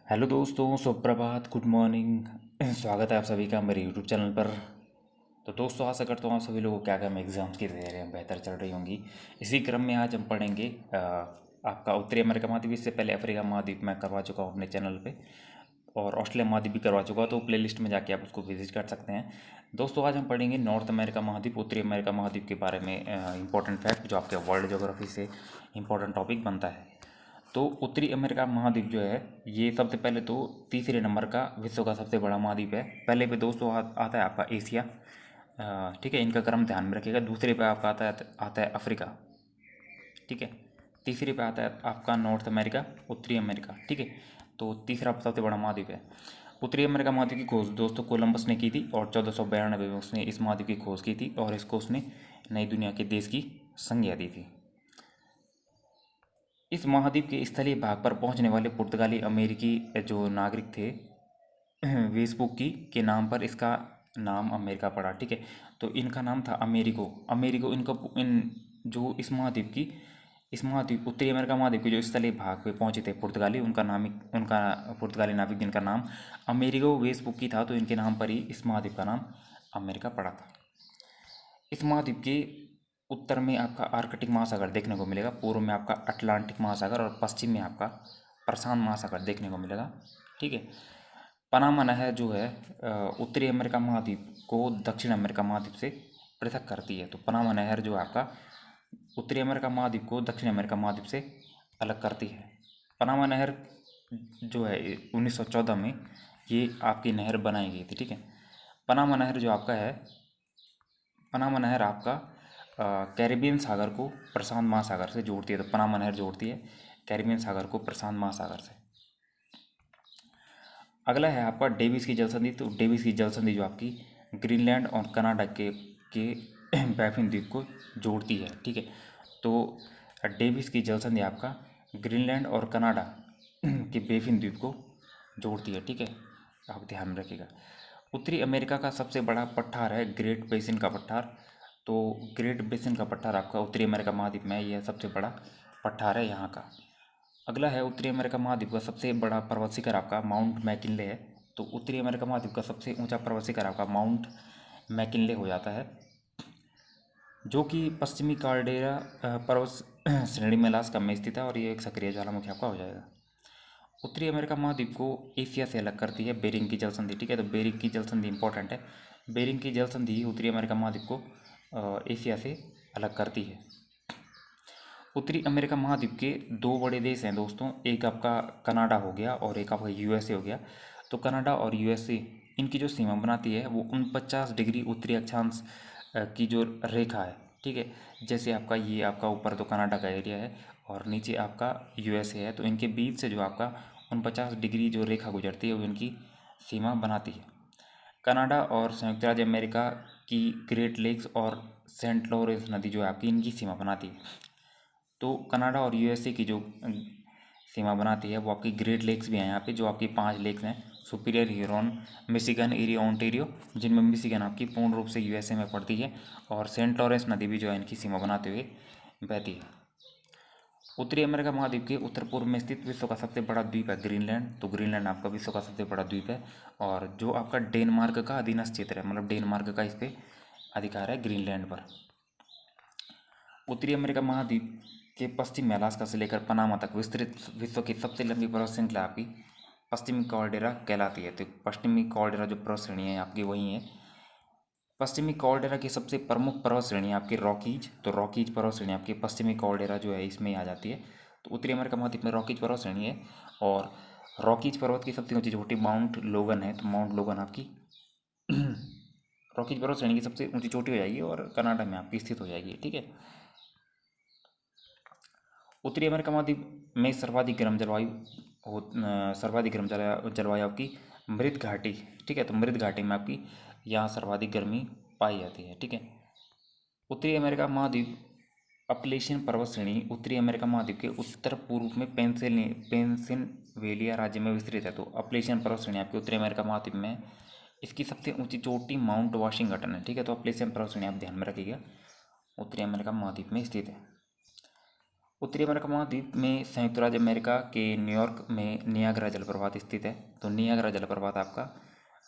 Hello दोस्तों, सुप्रभात, good morning. स्वागत है आप सभी का मेरे यूट्यूब चैनल पर। तो दोस्तों, आशा करता हूँ आप सभी लोगों को क्या क्या एग्ज़ाम्स की तैयारियाँ बेहतर चल रही होंगी। इसी क्रम में आज हम पढ़ेंगे आपका उत्तरी अमेरिका महाद्वीप। इससे पहले अफ्रीका महाद्वीप मैं करवा चुका हूँ अपने चैनल पे, और ऑस्ट्रेलिया महाद्वीप भी करवा चुका हूँ, तो प्लेलिस्ट में जाके आप उसको विजिट कर सकते हैं। दोस्तों, आज हम पढ़ेंगे नॉर्थ अमेरिका महाद्वीप, उत्तरी अमेरिका महाद्वीप के बारे में इंपॉर्टेंट फैक्ट, जो आपके वर्ल्ड ज्योग्राफी से इंपॉर्टेंट टॉपिक बनता है। तो उत्तरी अमेरिका महाद्वीप जो है, ये सबसे पहले तो तीसरे नंबर का विश्व का सबसे बड़ा महाद्वीप है। पहले पे दोस्तों आता है आपका एशिया, ठीक है, इनका क्रम ध्यान में रखिएगा। दूसरे पे आपका आता है अफ्रीका, ठीक है। तीसरे पे आता है आपका नॉर्थ अमेरिका, उत्तरी अमेरिका, ठीक है। तो तीसरा सबसे बड़ा महाद्वीप है। उत्तरी अमेरिका महाद्वीप की खोज दोस्तों कोलंबस ने की थी, और 1492 में उसने इस महाद्वीप की खोज की थी, और इसको उसने नई दुनिया के देश की संज्ञा दी थी। इस महाद्वीप के स्थलीय भाग पर पहुंचने वाले पुर्तगाली अमेरिकी जो नागरिक थे, वेस्पुक्की के नाम पर इसका नाम अमेरिका पड़ा, ठीक है। तो इनका नाम था अमेरिको। अमेरिको इनका इन जो इस महाद्वीप उत्तरी अमेरिका महाद्वीप के जो स्थलीय भाग पे पहुंचे थे पुर्तगाली, उनका पुर्तगाली नाविक जिनका नाम अमेरिगो वेस्पुक्की था, तो इनके नाम पर ही इस महाद्वीप का नाम अमेरिका पड़ा था। इस महाद्वीप के उत्तर में आपका आर्कटिक महासागर देखने को मिलेगा, पूर्व में आपका अटलांटिक महासागर, और पश्चिम में आपका प्रशांत महासागर देखने को मिलेगा, ठीक है। पनामा नहर जो है उत्तरी अमेरिका महाद्वीप को दक्षिण अमेरिका महाद्वीप से पृथक करती है। तो पनामा नहर जो है आपका उत्तरी अमेरिका महाद्वीप को दक्षिण अमेरिका महाद्वीप से अलग करती है। पनामा नहर जो है 1914 में ये आपकी नहर बनाई गई थी, ठीक है। पनामा नहर जो आपका है, पनामा नहर आपका कैरिबियन सागर को प्रशांत महासागर से जोड़ती है। तो पनामा नहर जोड़ती है कैरिबियन सागर को प्रशांत महासागर से। अगला है आपका डेविस की जलसंधि। तो डेविस की जलसंधि जो आपकी ग्रीनलैंड और कनाडा के बैफिन द्वीप को जोड़ती है, ठीक है। तो डेविस की जलसंधि आपका ग्रीनलैंड और कनाडा के बेफिन द्वीप को जोड़ती है, ठीक है। आप ध्यान में रखिएगा। उत्तरी अमेरिका का सबसे बड़ा पठार है ग्रेट बेसिन का पठार। तो ग्रेट बेसिन का पठार आपका उत्तरी अमेरिका महाद्वीप में यह सबसे बड़ा पठार है यहाँ का। अगला है उत्तरी अमेरिका महाद्वीप का सबसे बड़ा पर्वत शिखर आपका माउंट मैकिनले है। तो उत्तरी अमेरिका महाद्वीप का सबसे ऊंचा पर्वत शिखर आपका माउंट मैकिनले हो जाता है, जो कि पश्चिमी कार्डेरा पर्वत श्रेणी में अलास्का में स्थित है, और ये एक सक्रिय ज्वालामुखी आपका हो जाएगा। उत्तरी अमेरिका महाद्वीप को एशिया से अलग करती है बेरिंग की जलसंधि, ठीक है। तो बेरिंग की जलसंधि इंपॉर्टेंट है। बेरिंग की जलसंधि उत्तरी अमेरिका महाद्वीप को एशिया से अलग करती है। उत्तरी अमेरिका महाद्वीप के दो बड़े देश हैं दोस्तों, एक आपका कनाडा हो गया और एक आपका यूएसए हो गया। तो कनाडा और यूएसए इनकी जो सीमा बनाती है वो 49 डिग्री उत्तरी अक्षांश की जो रेखा है, ठीक है। जैसे आपका ये आपका ऊपर तो कनाडा का एरिया है और नीचे आपका यूएसए है, तो इनके बीच से जो आपका 49 डिग्री जो रेखा गुजरती है वो इनकी सीमा बनाती है। कनाडा और संयुक्त राज्य अमेरिका की ग्रेट लेक्स और सेंट लॉरेंस नदी जो है आपकी इनकी सीमा बनाती है। तो कनाडा और यूएसए की जो सीमा बनाती है वो आपकी ग्रेट लेक्स भी हैं यहाँ पे, जो आपकी 5 लेक्स हैं, सुपीरियर, ह्यूरॉन, मिशिगन, एरी, ओंटारियो, जिनमें मिशिगन आपकी पूर्ण रूप से यूएसए में पड़ती है, और सेंट लॉरेंस नदी भी जो है इनकी सीमा बनाते हुए बहती है। उत्तरी अमेरिका महाद्वीप के उत्तर पूर्व में स्थित विश्व का सबसे बड़ा द्वीप है ग्रीनलैंड। तो ग्रीनलैंड आपका विश्व का सबसे बड़ा द्वीप है, और जो आपका डेनमार्क का अधीनस्थ क्षेत्र है, मतलब डेनमार्क का इस पर अधिकार है ग्रीनलैंड पर। उत्तरी अमेरिका महाद्वीप के पश्चिम में अलास्का से लेकर पनामा तक विस्तृत विश्व की सबसे लंबी पर्वत श्रृंखला आपकी पश्चिमी कॉर्डेरा कहलाती है। तो पश्चिमी कॉर्डेरा जो पर्वत श्रेणी है आपकी वही है। पश्चिमी कॉर्डेरा की सबसे प्रमुख पर्वत श्रेणी आपकी रॉकीज। तो रॉकीज पर्वत श्रेणी आपकी पश्चिमी कॉर्डेरा जो है इसमें आ जाती है। तो उत्तरी अमेरिका महाद्वीप में रॉकीज पर्वत श्रेणी है, और रॉकीज पर्वत की सबसे ऊंची चोटी माउंट लोगन है। तो माउंट लोगन आपकी रॉकीज पर्वत श्रेणी की सबसे ऊंची चोटी हो जाएगी, और कनाडा में आपकी स्थित हो जाएगी, ठीक है। उत्तरी अमेरिका महाद्वीप में सर्वाधिक गर्म जलवायु आपकी मृत घाटी, ठीक है। तो मृत घाटी में आपकी यहाँ सर्वाधिक गर्मी पाई जाती है, ठीक है। उत्तरी अमेरिका महाद्वीप अपलेशियन पर्वत श्रेणी उत्तरी अमेरिका महाद्वीप के उत्तर पूर्व में पेंसिल्वेनिया राज्य में विस्तृत है। तो अपलेशियन पर्वत श्रेणी आपकी उत्तरी अमेरिका महाद्वीप में, इसकी सबसे ऊंची चोटी माउंट वाशिंगटन है, ठीक है। तो अपलेशियन पर्वत श्रेणी आप ध्यान में रखिएगा, उत्तरी अमेरिका महाद्वीप में स्थित है। उत्तरी अमेरिका महाद्वीप में संयुक्त राज्य अमेरिका के न्यूयॉर्क में नियाग्रा जलप्रपात स्थित है। तो नियाग्रा जलप्रपात आपका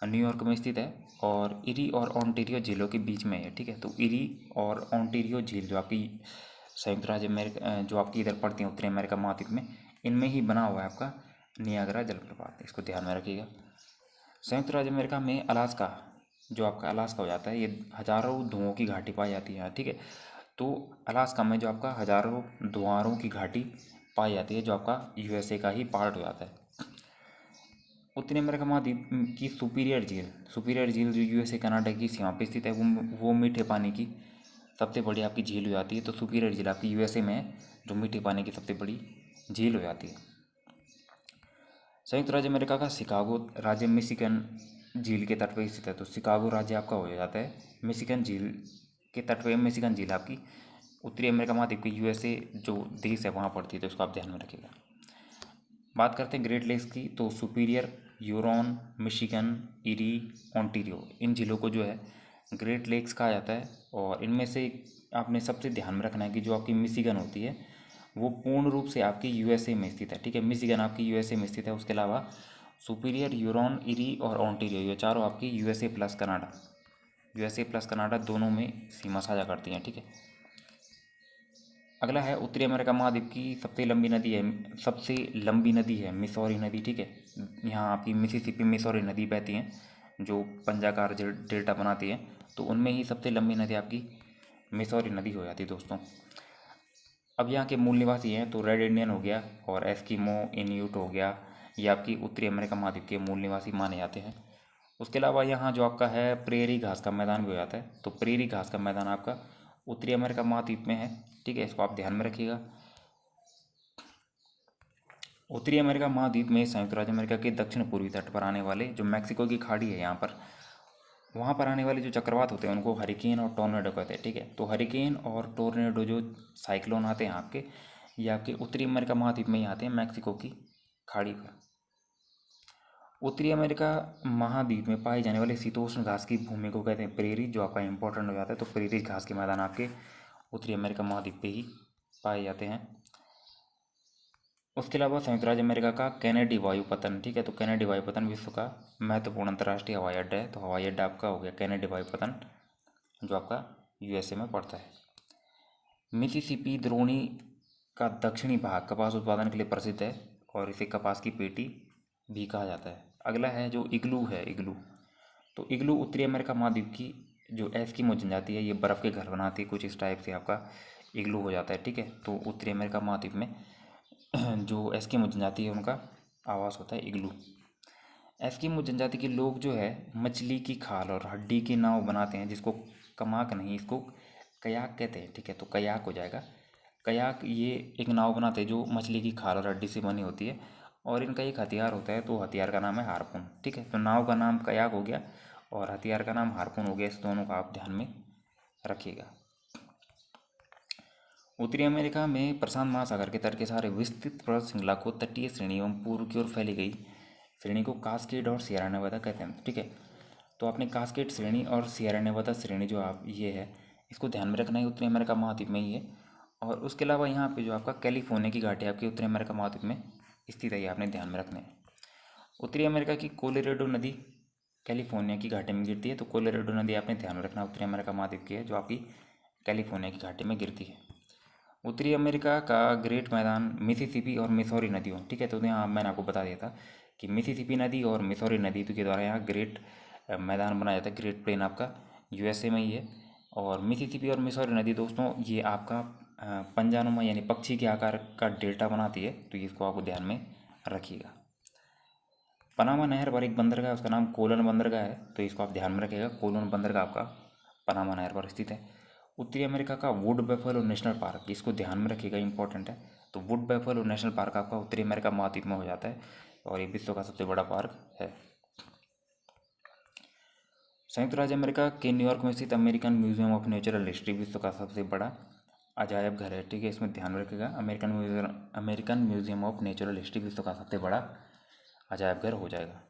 न्यूयॉर्क में स्थित है और इरी और ओंटारियो झीलों के बीच में है। ठीक है, तो इरी और ओंटारियो झील जो आपकी संयुक्त राज्य अमेरिका जो आपकी इधर पड़ती है उत्तरी अमेरिका महाद्वीप में, इनमें ही बना हुआ है आपका नियाग्रा जलप्रपात। इसको ध्यान में रखिएगा। संयुक्त राज्य अमेरिका में अलास्का, जो आपका अलास्का हो जाता है, ये हजारों धुओं की घाटी पाई जाती है। ठीक है, तो अलास्का में जो आपका हजारों धुआरों की घाटी पाई जाती है, जो आपका यूएसए का ही पार्ट हो जाता है। उत्तरी अमेरिका महाद्वीप की सुपीरियर झील जो यूएसए कनाडा की सीमा पर स्थित है, वो मीठे पानी की सबसे बड़ी आपकी झील हो जाती है। तो सुपीरियर झील आपकी यूएसए में है, जो मीठे पानी की सबसे बड़ी झील हो जाती है। संयुक्त राज्य अमेरिका का शिकागो राज्य मिशिगन झील के तट पर स्थित है। तो शिकागो राज्य आपका हो जाता है मिशिगन झील के तट पर। मिशिगन झील आपकी उत्तरी अमेरिका महाद्वीप के यूएसए जो देश है वहाँ पड़ती है, तो इसको आप ध्यान में रखिएगा। बात करते हैं ग्रेट लेक्स की, तो सुपीरियर, यूरोन, मिशिगन, इरी, ओंटारियो, इन झीलों को जो है ग्रेट लेक्स कहा जाता है। और इनमें से आपने सबसे ध्यान में रखना है कि जो आपकी मिशिगन होती है वो पूर्ण रूप से आपकी यूएसए में स्थित है। ठीक है, मिशिगन आपकी यूएसए में स्थित है। उसके अलावा सुपीरियर, यूरोन, इरी और ओंटारियो, ये चारों आपकी यूएसए प्लस कनाडा दोनों में सीमा साझा करती हैं। ठीक है, अगला है उत्तरी अमेरिका महाद्वीप की सबसे लंबी नदी है मिसौरी नदी। ठीक है, यहाँ आपकी मिसिसिपी मिसौरी नदी बहती हैं, जो पंजाकार डेल्टा बनाती है। तो उनमें ही सबसे लंबी नदी आपकी मिसौरी नदी हो जाती है दोस्तों। अब यहाँ के मूल निवासी हैं, तो रेड इंडियन हो गया और एस्किमो, इन्यूट हो गया, ये आपकी उत्तरी अमेरिका महाद्वीप के मूल निवासी माने जाते हैं। उसके अलावा यहाँ जो आपका है प्रेरी घास का मैदान भी हो जाता है। तो प्रेरी घास का मैदान आपका उत्तरी अमेरिका महाद्वीप में है। ठीक है, इसको आप ध्यान में रखिएगा। उत्तरी अमेरिका महाद्वीप में संयुक्त राज्य अमेरिका के दक्षिण पूर्वी तट पर आने वाले जो मैक्सिको की खाड़ी है यहाँ पर, वहाँ पर आने वाले जो चक्रवात होते हैं उनको हरिकेन और टॉर्नेडो कहते हैं। ठीक है, तो हरिकेन और टॉर्नेडो जो साइक्लोन आते हैं आपके, ये आपके उत्तरी अमेरिका महाद्वीप में ही आते हैं मैक्सिको की खाड़ी पर। उत्तरी अमेरिका महाद्वीप में पाए जाने वाले शीतोष्ण घास की भूमि को कहते हैं प्रेरी, जो आपका इंपॉर्टेंट हो जाता है। तो प्रेरी घास के मैदान आपके उत्तरी अमेरिका महाद्वीप पे ही पाए जाते हैं। उसके अलावा संयुक्त राज्य अमेरिका का कैनेडी वायुपतन। ठीक है, तो कैनेडी वायुपतन विश्व का महत्वपूर्ण अंतर्राष्ट्रीय हवाई अड्डा है। तो हवाई अड्डा आपका हो गया कैनेडी वायुपतन, जो आपका यूएसए में पड़ता है। मिसिसिपी द्रोणी का दक्षिणी भाग कपास उत्पादन के लिए प्रसिद्ध है और इसे कपास की पेटी भी कहा जाता है। अगला है जो इग्लू है, तो इग्लू उत्तरी अमेरिका महाद्वीप की जो एस्किमो जनजाति है, ये बर्फ़ के घर बनाती है। कुछ इस टाइप से आपका इग्लू हो जाता है। ठीक है, तो उत्तरी अमेरिका महाद्वीप में जो एस्किमो जनजाति है उनका आवास होता है इग्लू। एस्किमो जनजाति के लोग जो है मछली की खाल और हड्डी की नाव बनाते हैं, जिसको कमाक नहीं, इसको कयाक कहते हैं। ठीक है, तो कयाक हो जाएगा। कयाक ये एक नाव बनाते हैं जो मछली की खाल और हड्डी से बनी होती है, और इनका एक हथियार होता है, तो हथियार का नाम है हार्पून। ठीक है, तो नाव का नाम कयाक हो गया और हथियार का नाम हार्पून हो गया। इस दोनों का आप ध्यान में रखिएगा। उत्तरी अमेरिका में प्रशांत महासागर के तट के सहारे विस्तृत पर्वत श्रृंखला को तटीय श्रेणी एवं पूर्व की ओर फैली गई श्रेणी को कास्केड और सियरा नेवादा कहते हैं। ठीक है, तो आपने कास्केड श्रेणी और सियरा नेवादा श्रेणी जो आप ये है, इसको ध्यान में रखना है, उत्तरी अमेरिका महाद्वीप में ही है। और उसके अलावा यहाँ पे जो आपका कैलिफोर्निया की घाटी आपकी उत्तरी अमेरिका महाद्वीप में स्थित है, ये आपने ध्यान में रखना है। उत्तरी अमेरिका की कोलोराडो नदी कैलिफोर्निया की घाटी में गिरती है। तो कोलोराडो नदी आपने ध्यान में रखना उत्तरी अमेरिका महाद्वीप की है, जो आपकी कैलिफोर्निया की घाटी में गिरती है। उत्तरी अमेरिका का ग्रेट मैदान मिसिसिपी और मिसौरी नदियों। ठीक है, तो यहाँ मैंने आपको बता दिया था कि मिसिसिपी नदी और मिसौरी नदी के द्वारा यहाँ ग्रेट मैदान बनाया जाता है। ग्रेट प्लेन आपका यूएसए में ही है। और मिसिसिपी और मिसौरी नदी दोस्तों ये आपका पंजानुमा यानी पक्षी के आकार का डेल्टा बनाती है, तो इसको आपको ध्यान में रखिएगा। पनामा नहर पर एक बंदरगाह है, उसका नाम कोलन बंदरगाह है, तो इसको आप ध्यान में रखिएगा। कोलन बंदरगाह आपका पनामा नहर पर स्थित है। उत्तरी अमेरिका का वुड बैफलो नेशनल पार्क, इसको ध्यान में रखिएगा, इंपॉर्टेंट है। तो वुड बैफलो नेशनल पार्क आपका उत्तरी अमेरिका महाद्वीप में हो जाता है और ये विश्व का सबसे बड़ा पार्क है। संयुक्त राज्य अमेरिका के न्यूयॉर्क में स्थित American museum of natural history विश्व का सबसे बड़ा अजायब घर है। ठीक है, इसमें ध्यान रखिएगा। American museum of natural history विश्व का सबसे बड़ा अजायब घर हो जाएगा।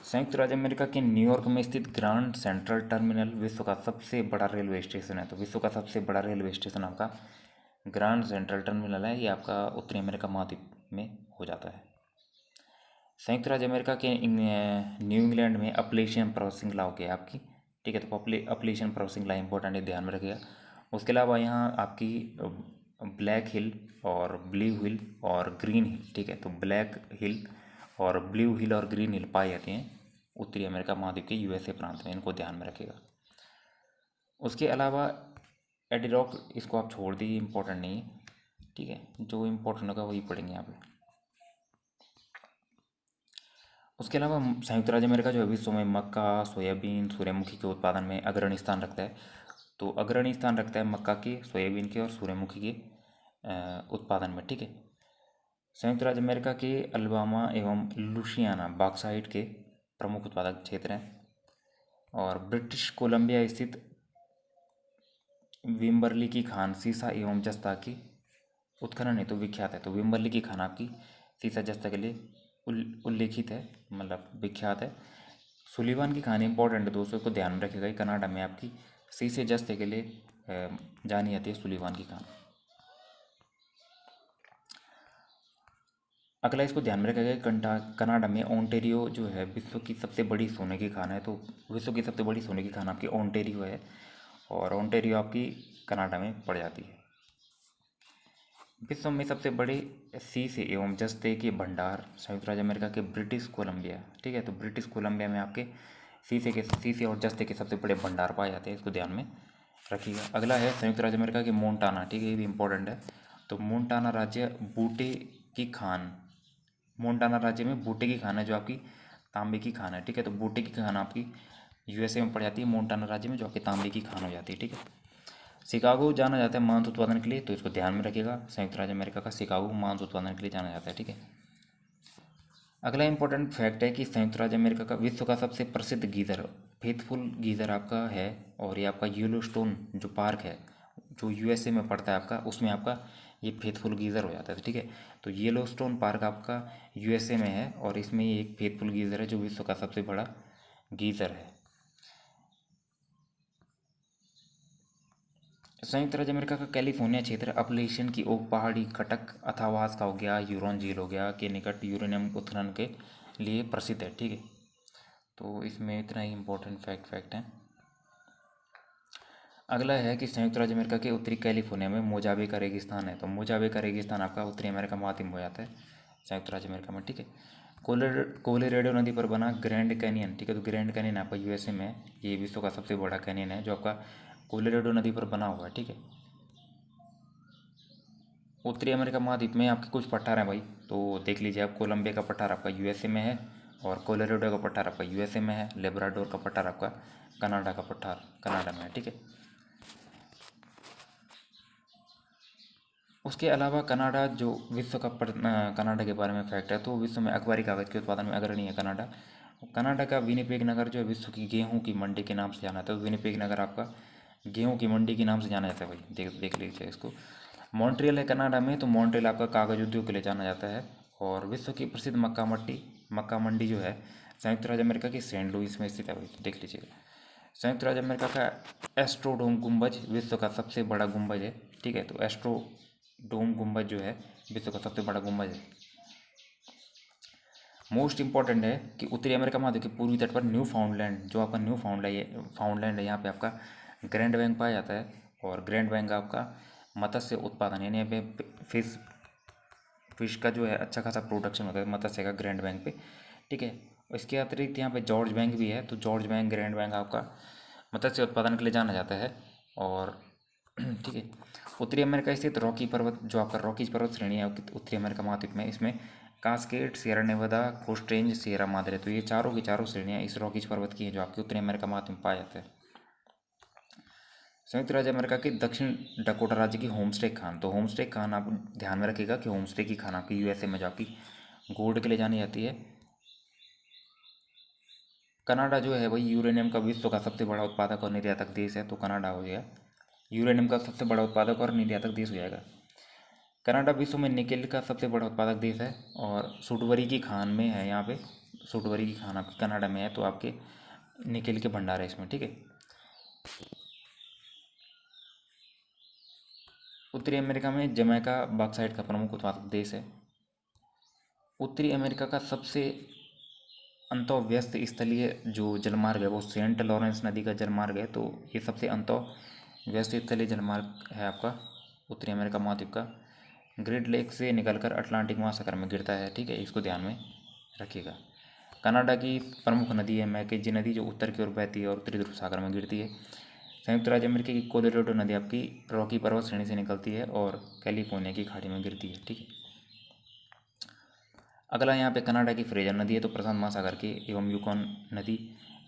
संयुक्त राज्य अमेरिका के न्यूयॉर्क में स्थित ग्रांड सेंट्रल टर्मिनल विश्व का सबसे बड़ा रेलवे स्टेशन है। तो विश्व का सबसे बड़ा रेलवे स्टेशन आपका ग्रांड सेंट्रल टर्मिनल है, ये आपका उत्तरी अमेरिका महाद्वीप में हो जाता है। संयुक्त राज्य अमेरिका के न्यू इंग्लैंड में अपलेशियन प्रोसेसिंग ला हो गया आपकी, ठीक है। तो अपलेशियन प्रोसेसिंग ला इंपॉर्टेंट है, ध्यान में रखिएगा। उसके अलावा यहाँ आपकी ब्लैक हिल और ब्लू हिल और ग्रीन हिल, ठीक है। तो ब्लैक हिल और ब्लू हिल और ग्रीन हिल पाए जाते हैं उत्तरी अमेरिका महाद्वीप के यूएसए प्रांत में, इनको ध्यान में रखिएगा। उसके अलावा एडिरॉक, इसको आप छोड़ दीजिए, इंपॉर्टेंट नहीं है, ठीक है। जो इम्पोर्टेंट होगा वही पढ़ेंगे यहाँ पे। उसके अलावा संयुक्त राज्य अमेरिका जो है विश्व में मक्का, सोयाबीन, सूर्यमुखी के उत्पादन में अग्रणी स्थान रखता है। तो अग्रणी स्थान रखता है मक्का के, सोयाबीन के और सूर्यमुखी के उत्पादन में, ठीक है। संयुक्त राज्य अमेरिका के अलबामा एवं लुसियाना बॉक्साइट के प्रमुख उत्पादक क्षेत्र हैं। और ब्रिटिश कोलंबिया स्थित विम्बरली की खान सीसा एवं जस्ता की उत्खनन हेतु विख्यात है। तो विम्बरली की खान आपकी सीसा जस्ता के लिए उल्लेखित है, मतलब विख्यात है। सुलिवान की खान इंपॉर्टेंट है दोस्तों, को ध्यान में रखिएगा। कनाडा में आपकी सीसे जस्ते के लिए जानी जाती है सुलिवान की खान। अगला इसको ध्यान में रखिएगा, कनाडा में ओंटेरियो जो है विश्व की सबसे बड़ी सोने की खान है। तो विश्व की सबसे बड़ी सोने की खान आपकी ओंटेरियो है, और ओंटेरियो आपकी कनाडा में पड़ जाती है। विश्व में सबसे बड़े सीसे एवं जस्ते के भंडार संयुक्त राज्य अमेरिका के ब्रिटिश कोलंबिया, ठीक है। तो ब्रिटिश कोलंबिया में आपके सीसे और जस्ते के सबसे बड़े भंडार पाए जाते हैं, इसको ध्यान में रखिएगा। अगला है संयुक्त राज्य अमेरिका के मोन्टाना, ठीक है, ये भी इंपॉर्टेंट है। तो मोन्टाना राज्य बूटे की खान, मोन्टाना राज्य में बूटे की खान है जो आपकी तांबे की खान है, ठीक है। तो बूटे की खान आपकी यूएसए में पड़ जाती है, मोन्टाना राज्य में, जो आपकी तांबे की खान हो जाती है, ठीक है। शिकागो जाना जाता है मांस उत्पादन के लिए, तो इसको ध्यान में रखिएगा। संयुक्त राज्य अमेरिका का शिकागो मांस उत्पादन के लिए जाना जाता है, ठीक है। अगला इंपॉर्टेंट फैक्ट है कि संयुक्त राज्य अमेरिका का विश्व का सबसे प्रसिद्ध गीज़र फेथफुल गीज़र आपका है, और ये आपका येलोस्टोन जो पार्क है जो यूएसए में पड़ता है आपका, उसमें आपका ये फेथफुल गीज़र हो जाता है, ठीक है। तो येलोस्टोन पार्क आपका यूएसए में है, और इसमें ये एक फेथफुल गीज़र है जो विश्व का सबसे बड़ा गीज़र है। संयुक्त राज्य अमेरिका का कैलिफोर्निया क्षेत्र अपलेशियन की ओक पहाड़ी, कटक अथावास का हो गया, यूरोन झील हो गया के निकट यूरेनियम उत्खनन के लिए प्रसिद्ध है, ठीक है। तो इसमें इतना ही इम्पोर्टेंट फैक्ट है। अगला है कि संयुक्त राज्य अमेरिका के उत्तरी कैलिफोर्निया में मोजावे का रेगिस्तान है। तो मोजावे का रेगिस्तान आपका उत्तरी अमेरिका महाद्वीप में हो जाता है संयुक्त राज्य अमेरिका में, ठीक है। कोलोरेडो नदी पर बना ग्रैंड कैनियन, ठीक है। तो ग्रैंड कैनियन आपका यूएसए में है, ये विश्व का सबसे बड़ा कैनियन है जो आपका कोलोरेडो नदी पर बना हुआ है, ठीक है। उत्तरी अमेरिका महाद्वीप में आपके कुछ पठार हैं भाई, तो देख लीजिए आप। कोलंबिया का पठार आपका यूएसए में है, और कोलोराडो का पठार आपका यूएसए में है, लेब्राडोर का पठार आपका कनाडा का पठार कनाडा में है, ठीक है। उसके अलावा कनाडा जो विश्व का कनाडा के बारे में फैक्ट है, तो विश्व में अखबारी कागज़ के उत्पादन में अग्रणी है कनाडा। कनाडा का विनिपेग नगर जो है विश्व की गेहूं की मंडी के नाम से जाना जाता है। तो विनिपेग नगर आपका गेहूं की मंडी के नाम से जाना जाता है भाई, देख लीजिए इसको। मॉन्ट्रियल है कनाडा में, तो मॉन्ट्रियल आपका कागज़ उद्योग के लिए जाना जाता है। और विश्व की प्रसिद्ध मक्का मंडी जो है संयुक्त राज्य अमेरिका की सेंट लुइस में स्थित है भाई, देख लीजिएगा। संयुक्त राज्य अमेरिका का एस्ट्रोडोम गुंबज विश्व का सबसे बड़ा गुंबज है, ठीक है। तो एस्ट्रोडोम गुंबज जो है विश्व का सबसे बड़ा गुंबज है। मोस्ट इंपॉर्टेंट है कि उत्तरी अमेरिका महाद्वीप के पूर्वी तट पर न्यू फाउंडलैंड, जो आपका न्यू फाउंडलैंड है, यहाँ पे आपका ग्रैंड बैंक पाया जाता है। और ग्रैंड बैंक आपका मत्स्य उत्पादन, यानी यहाँ पे फिश का जो है अच्छा खासा प्रोडक्शन होता है मत्स्य का ग्रैंड बैंक पे, ठीक है। इसके अतिरिक्त यहाँ पे जॉर्ज बैंक भी है, तो जॉर्ज बैंक ग्रैंड बैंक आपका मत्स्य उत्पादन के लिए जाना जाता है। और ठीक है, उत्तरी अमेरिका स्थित रॉकी पर्वत, जो आपका रॉकीज पर्वत श्रेणी है उत्तरी अमेरिका महाद्वीप में, इसमें Cascade, Sierra Nevada, coast range, Sierra Madre, तो ये चारों की चारों श्रेणियाँ इस रॉकीज पर्वत की हैं जो आपकी उत्तरी अमेरिका महाद्वीप में पाया जाता है। संयुक्त राज्य अमेरिका के दक्षिण डकोटा राज्य की होमस्टे खान, तो होमस्टे खान आप ध्यान में रखिएगा कि होमस्टे की खान आपकी यूएसए में जो आपकी गोल्ड के लिए जानी जाती है। कनाडा जो है वही यूरेनियम का विश्व का सबसे बड़ा उत्पादक और निर्यातक देश है, तो कनाडा हो गया यूरेनियम का सबसे बड़ा उत्पादक और निर्यातक देश हो जाएगा। कनाडा विश्व में निकेल का सबसे बड़ा उत्पादक देश है, और सुटवरी की खान में है, यहाँ पे सुटवरी की खान आपकी कनाडा में है, तो आपके निकेल के भंडार है इसमें, ठीक है। उत्तरी अमेरिका में जमैका बॉक्साइट का प्रमुख उत्पादक देश है। उत्तरी अमेरिका का सबसे अंतःव्यस्त स्थलीय जो जलमार्ग है वो सेंट लॉरेंस नदी का जलमार्ग है। तो ये सबसे अंतःव्यस्त स्थलीय जलमार्ग है आपका उत्तरी अमेरिका महाद्वीप का। ग्रेट लेक से निकलकर अटलांटिक महासागर में गिरता है, ठीक है, इसको ध्यान में रखिएगा। कनाडा की प्रमुख नदी है मैकेंजी नदी, जो उत्तर की ओर बहती है और उत्तरी ध्रुव सागर में गिरती है। संयुक्त राज्य अमेरिका की कोलोराडो नदी आपकी रॉकी पर्वत श्रेणी से निकलती है और कैलिफोर्निया की खाड़ी में गिरती है, ठीक है। अगला यहाँ पे कनाडा की फ्रेजर नदी है, तो प्रशांत महासागर की एवं यूकॉन नदी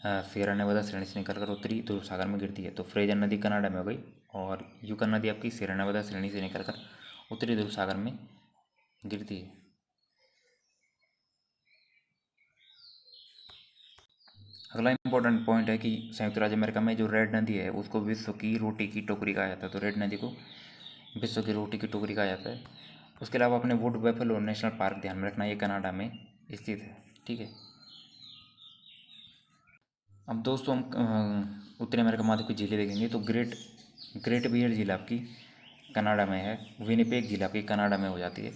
सियरा नेवादा श्रेणी से निकलकर उत्तरी ध्रुव सागर में गिरती है। तो फ्रेजर नदी कनाडा में हो गई और यूकॉन नदी आपकी सियरा नेवादा श्रेणी से निकलकर उत्तरी ध्रुव सागर में गिरती है। अगला इंपॉर्टेंट पॉइंट है कि संयुक्त राज्य अमेरिका में जो रेड नदी है उसको विश्व की रोटी की टोकरी कहा जाता है। तो रेड नदी को विश्व की रोटी की टोकरी कहा जाता है। उसके अलावा अपने वुड बैफलो नेशनल पार्क ध्यान में रखना, ये कनाडा में स्थित है, ठीक है। अब दोस्तों हम उत्तरी अमेरिका महाद्वीप की झीलें देखेंगे। तो ग्रेट बियर झील आपकी कनाडा में है। विनिपेग झील आपकी कनाडा में हो जाती है।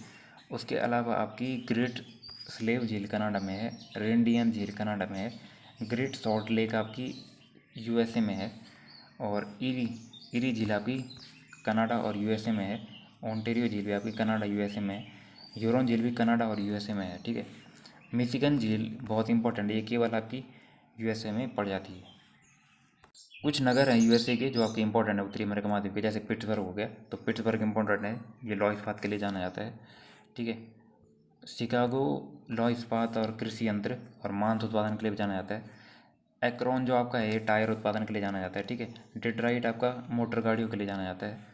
उसके अलावा आपकी ग्रेट स्लेव झील कनाडा में है। रेंडियन झील कनाडा में है। ग्रेट सॉल्ट लेक आपकी यूएसए में है। और इरी झील आपकी कनाडा और यूएसए में है। ओंटेरियो झील भी आपकी कनाडा यूएसए में है। ह्यूरॉन झील भी कनाडा और यूएसए में है, ठीक है। मिशिगन झील बहुत इंपॉर्टेंट है, ये केवल आपकी यूएसए में पड़ जाती है। कुछ नगर हैं यूएसए के जो आपके इंपॉर्टेंट है उत्तरी अमेरिका महाद्वीप के, जैसे पिट्सबर्ग हो गया। तो पिट्सबर्ग इंपॉर्टेंट है, ये लौह इस्पात के लिए जाना जाता है, ठीक है। शिकागो लौह इस्पात और कृषि यंत्र और मांस उत्पादन के लिए भी जाना जाता है। एक्रोन जो आपका है टायर उत्पादन के लिए जाना जाता है, ठीक है। डेट्रॉइट आपका मोटर गाड़ियों के लिए जाना जाता है।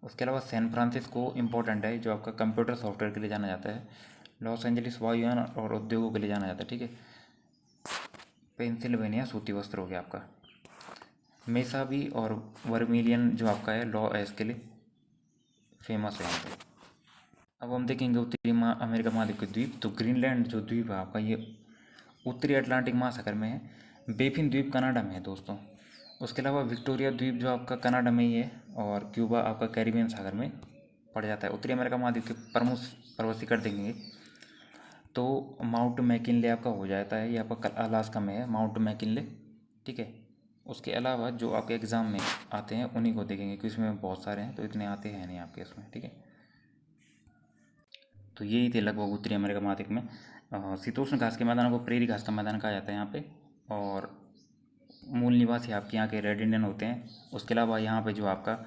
उसके अलावा सैन फ्रांसिस्को इंपॉर्टेंट है जो आपका कंप्यूटर सॉफ्टवेयर के लिए जाना जाता है। लॉस एंजलिस वायुयान और उद्योगों के लिए जाना जाता है, ठीक है। पेंसिल्वेनिया सूती वस्त्र हो गया आपका। मेसा भी और वर्मिलियन जो आपका है लॉ एस के लिए फेमस है यहाँ पे। अब हम देखेंगे उत्तरी अमेरिका महाद्वीप के द्वीप। तो ग्रीनलैंड जो द्वीप है आपका ये उत्तरी अटलांटिक महासागर में है। बेफिन द्वीप कनाडा में है दोस्तों। उसके अलावा विक्टोरिया द्वीप जो आपका कनाडा में ही है और क्यूबा आपका कैरिबियन सागर में पड़ जाता है। उत्तरी अमेरिका महाद्वीप के प्रमुख पर्वत शिखर देखेंगे तो माउंट मैकिनले आपका हो जाता है, ये आपका अलास्का में है माउंट मैकिनले, ठीक है। उसके अलावा जो आपके एग्ज़ाम में आते हैं उन्हीं को देखेंगे क्योंकि इसमें बहुत सारे हैं तो इतने आते हैं नहीं आपके इसमें, ठीक है। तो यही थे लगभग उत्तरी अमेरिका महाद्वीप में। शीतोष्ण घास के मैदानों को प्रेरी घास का मैदान कहा जाता है यहाँ पे। और मूल निवासी आपके यहाँ के रेड इंडियन होते हैं। उसके अलावा यहाँ पे जो आपका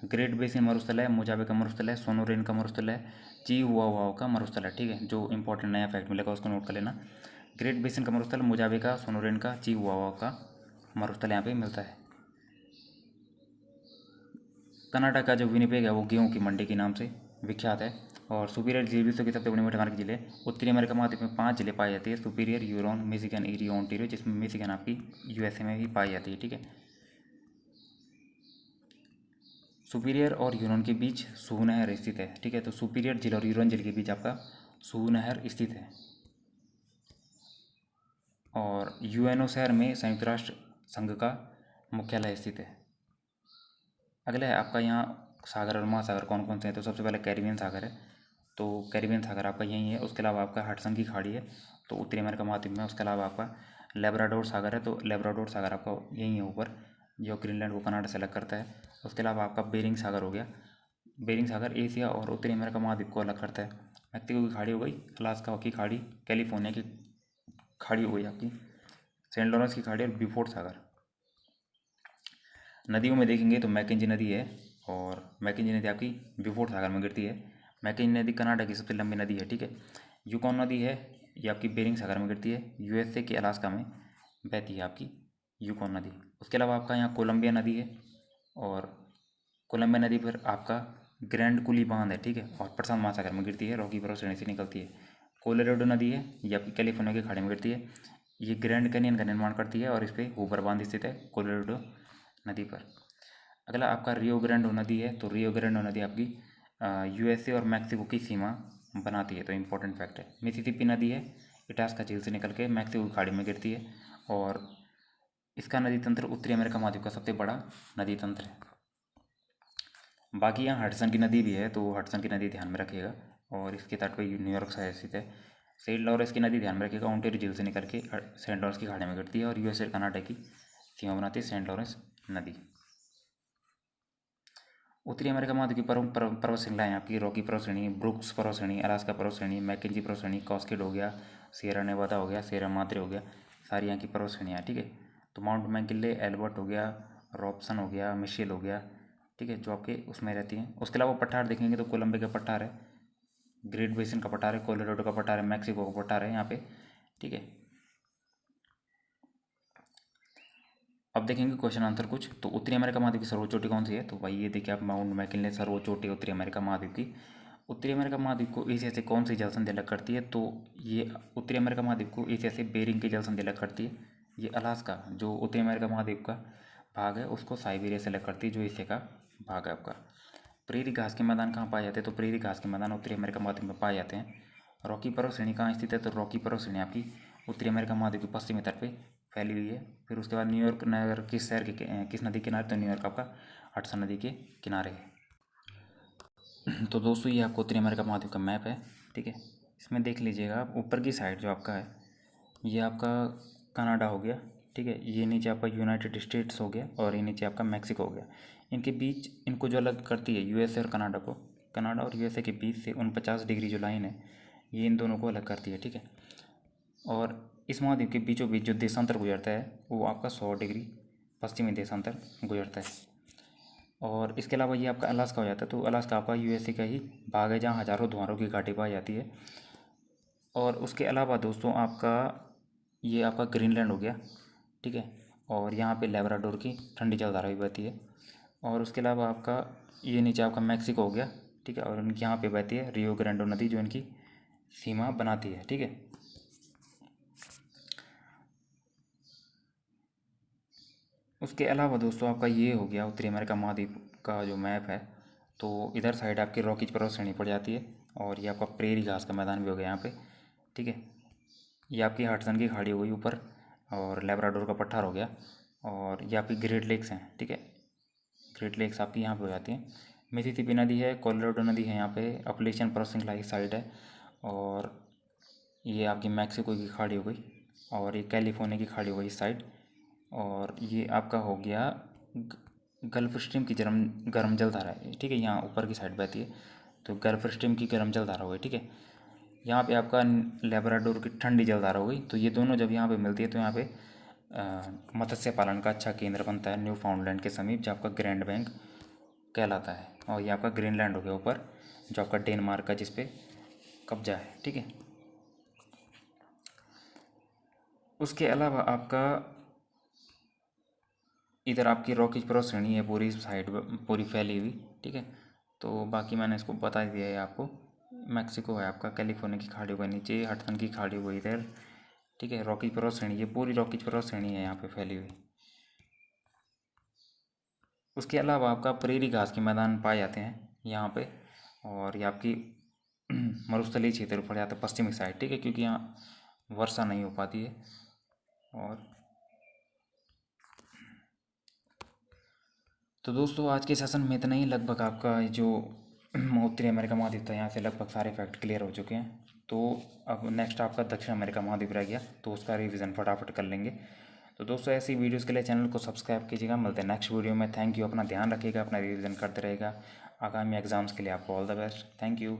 ग्रेट बेसिन मरुस्थल है, मोजावे का मरुस्थल है, सोनोरेन का मरुस्थल है, चिहुआहुआ का मरुस्थल है, ठीक है। जो इंपॉर्टेंट नया फैक्ट मिलेगा उसको नोट कर लेना। ग्रेट बेसिन का मरुस्थल, मोजावे का, सोनोरेन का, चिहुआहुआ का मरुस्थल यहाँ पे मिलता है। कनाडा का जो विनिपेग है वो गेहूं की मंडी के नाम से विख्यात है। और सुपीरियर झील विश्व की सबसे बड़ी मीठा की झील है। उत्तरी अमेरिका महाद्वीप में 5 झीलें पाई जाती है, superior, Huron, Michigan, eri, Ontario, जिसमें मिशिगन आपकी यूएसए में भी पाई जाती है, ठीक है। सुपीरियर और ह्यूरॉन के बीच सू नहर स्थित है, ठीक है। तो सुपीरियर झील और ह्यूरॉन झील के बीच आपका सू नहर स्थित है। और यूएनओ शहर में संयुक्त राष्ट्र संघ का मुख्यालय स्थित है। अगला है आपका यहाँ सागर और महासागर कौन कौन से हैं। तो सबसे पहले कैरिबियन सागर है, तो कैरिबियन सागर आपका यही है। उसके अलावा आपका हडसन की खाड़ी है तो उत्तरी अमेरिका महाद्वीप में। उसके अलावा आपका लेब्राडोर सागर है, तो लेब्राडोर सागर आपका यही है ऊपर, जो ग्रीनलैंड को कनाडा से अलग करता है। उसके अलावा आपका बेरिंग सागर हो गया। बेरिंग सागर एशिया और उत्तरी अमेरिका महाद्वीप को अलग करता है। मैक्सिको की खाड़ी हो गई, अलास्का की खाड़ी, कैलिफोर्निया की खाड़ी हो गई आपकी, सेंट लॉरेंस की खाड़ी और ब्यूफोर्ट सागर। नदियों में देखेंगे तो मैकेंजी नदी है और मैकेंजी नदी आपकी ब्यूफोर्ट सागर में गिरती है। मैकेंजी नदी कनाडा की सबसे लंबी नदी है, ठीक है। यूकॉन नदी है, ये आपकी बेरिंग सागर में गिरती है। यूएसए के अलास्का में बहती है आपकी यूकॉन नदी। उसके अलावा आपका यहाँ कोलंबिया नदी है और कोलंबिया नदी पर आपका ग्रैंड कुली बांध है, ठीक है। और प्रशांत महासागर में गिरती है, रॉकी पर्वत श्रेणी से निकलती है। कोलोराडो नदी है, ये आपकी कैलिफोर्निया की खाड़ी में गिरती है। ये ग्रैंड कैनियन का निर्माण करती है और इस पर हूबर बांध स्थित है कोलोराडो नदी पर। अगला आपका रियो ग्रांडे नदी है, तो रियो ग्रांडे नदी आपकी यूएसए और मैक्सिको की सीमा बनाती है, तो इम्पोर्टेंट फैक्ट है। मिसिसिपी नदी है, इटास्का झील से निकल के मैक्सिको की खाड़ी में गिरती है और इसका नदी तंत्र उत्तरी अमेरिका महाद्वीप का सबसे बड़ा नदी तंत्र है। बाकी यहाँ हडसन की नदी भी है, तो हडसन की नदी ध्यान में रखिएगा। और इसके तट पर न्यूयॉर्क शहर स्थित है। सेंट लॉरेंस की नदी ध्यान में रखिएगा, ओंटारियो झील से निकल के सेंट लॉरेंस की खाड़ी में गिरती है और यूएस और कनाडा की सीमा बनाती है सेंट लॉरेंस नदी। उत्तरी अमेरिका महाद्वीप की पर्वत श्रृंखलाएं आपकी रॉकी पर्वत श्रेणी, ब्रुक्स पर्वत श्रेणी, अलास्का पर्वत श्रेणी, मैकेंजी पर्वत श्रेणी, कॉस्केड हो गया, सियरा नेवादा हो गया, सियरा माद्रे हो गया, सारी यहाँ की पर्वत श्रेणियाँ, ठीक है। तो माउंट मैकिनले, एल्बर्ट हो गया, रॉबसन हो गया, मिशेल हो गया, ठीक है, जो आपके उसमें रहती हैं। उसके अलावा पठार देखेंगे तो कोलंबिया का पठार है, ग्रेट बेसिन का पठार है, कोलोराडो का पठार है, मैक्सिको का पठार है यहाँ पे, ठीक है। अब देखेंगे क्वेश्चन आंसर कुछ। तो उत्तरी अमेरिका महाद्वीप की सर्वोच्च चोटी कौन सी है? तो भाई ये देखिए आप, माउंट मैकिनले सर्वोच्च चोटी उत्तरी अमेरिका महाद्वीप की। उत्तरी अमेरिका महाद्वीप को एशिया से कौन सी जल संधि अलग करती है? तो ये उत्तरी अमेरिका महाद्वीप को एशिया से बेरिंग की जल संधि अलग करती है। ये अलास्का जो उत्तरी अमेरिका महाद्वीप का भाग है उसको साइबेरिया से अलग करती है, जो एशिया का भाग है आपका। प्रेरी घास के मैदान कहाँ पाए जाते हैं? तो प्रेरी घास के मैदान उत्तरी अमेरिका महाद्वीप में पाए जाते हैं। रॉकी पर्वत श्रेणी कहाँ स्थित है? तो रॉकी पर्वत श्रेणी आपकी उत्तरी अमेरिका महाद्वीप के पश्चिमी तट पे फैली हुई है। फिर उसके बाद न्यूयॉर्क नगर किस शहर के किस नदी के किनारे? तो न्यूयॉर्क आपका हडसन नदी के किनारे है। तो दोस्तों ये आपको उत्तरी अमेरिका महाद्वीप का मैप है, ठीक है। इसमें देख लीजिएगा आप, ऊपर की साइड जो आपका है ये आपका कनाडा हो गया, ठीक है। ये नीचे आपका यूनाइटेड स्टेट्स हो गया और ये नीचे आपका मैक्सिको हो गया। इनके बीच, इनको जो अलग करती है यूएसए और कनाडा को, कनाडा और यूएसए के बीच से 49 डिग्री जो लाइन है ये इन दोनों को अलग करती है, ठीक है। और इस महाद्वीप के बीचों बीच जो देशांतर गुजरता है वो आपका 100 डिग्री पश्चिमी देशांतर गुजरता है। और इसके अलावा ये आपका अलास्का हो जाता है। तो अलास्का आपका यूएसए का ही भाग है जहाँ हज़ारों धुआरों की घाटी पाई जाती है। और उसके अलावा दोस्तों आपका ये आपका ग्रीनलैंड हो गया, ठीक है। और यहाँ पे लेब्राडोर की ठंडी जलधारा भी बहती है। और उसके अलावा आपका ये नीचे आपका मैक्सिको हो गया, ठीक है। और इनकी यहाँ पे बहती है रियो ग्रांडे नदी जो इनकी सीमा बनाती है, ठीक है। उसके अलावा दोस्तों आपका ये हो गया उत्तरी अमेरिका महाद्वीप का जो मैप है। तो इधर साइड आपकी रॉकीज पर्वत श्रेणी पड़ जाती है और ये आपका प्रेरी घास का मैदान भी हो गया यहाँ पे, ठीक है। ये आपकी हडसन की खाड़ी हो गई ऊपर और लेब्राडोर का पठार हो गया। और ये आपकी ग्रेट लेक्स हैं, ठीक है। ग्रेट लेक्स आपकी यहाँ पे हो जाती हैं। मिसिसिपी नदी है, कोलोराडो नदी है यहाँ पे, अपलेशियन पर्वत श्रृंखला की साइड है। और ये आपकी मैक्सिको की खाड़ी हो गई और ये कैलिफोर्निया की खाड़ी हो गई इस साइड। और ये आपका हो गया गल्फ स्ट्रीम की गर्म जलधारा है, ठीक है। यहाँ ऊपर की साइड बहती है तो गल्फ स्ट्रीम की गर्म जलधारा हो गई, ठीक है। यहाँ पे आपका लेब्राडोर की ठंडी जलधारा हो गई। तो ये दोनों जब यहाँ पे मिलती है तो यहाँ पे मत्स्य पालन का अच्छा केंद्र बनता है न्यू फाउंडलैंड के समीप, जो आपका ग्रैंड बैंक कहलाता है। और ये आपका ग्रीनलैंड हो गया ऊपर, जो आपका डेनमार्क का जिस पे कब्जा है, ठीक है। उसके अलावा आपका इधर आपकी रॉकीज पर्वत श्रेणी है पूरी साइड पूरी फैली हुई, ठीक है। तो बाकी मैंने इसको बता दिया है आपको। मैक्सिको है आपका, कैलिफोर्निया की खाड़ी हुआ नीचे, हडसन की खाड़ी हुई इधर, ठीक है। रॉकीज पर्वत श्रेणी, ये पूरी रॉकीज पर्वत श्रेणी है यहाँ पे फैली हुई। उसके अलावा आपका प्रेरी घास के मैदान पाए जाते हैं यहाँ पे। और ये आपकी मरुस्थलीय क्षेत्र पड़ जाता है पश्चिमी साइड, ठीक है, क्योंकि यहाँ वर्षा नहीं हो पाती है। और तो दोस्तों आज के सेशन में इतना ही। लगभग आपका जो उत्तरी अमेरिका महाद्वीप था यहाँ से लगभग सारे फैक्ट क्लियर हो चुके हैं। तो अब नेक्स्ट आपका दक्षिण अमेरिका महाद्वीप रह गया, तो उसका रिवीजन फटाफट कर लेंगे। तो दोस्तों ऐसी वीडियोस के लिए चैनल को सब्सक्राइब कीजिएगा। मिलते हैं नेक्स्ट वीडियो में। थैंक यू, अपना ध्यान रखिएगा, अपना रिवीजन करते रहेगा। आगामी एग्जाम्स के लिए आपको all the best. Thank you.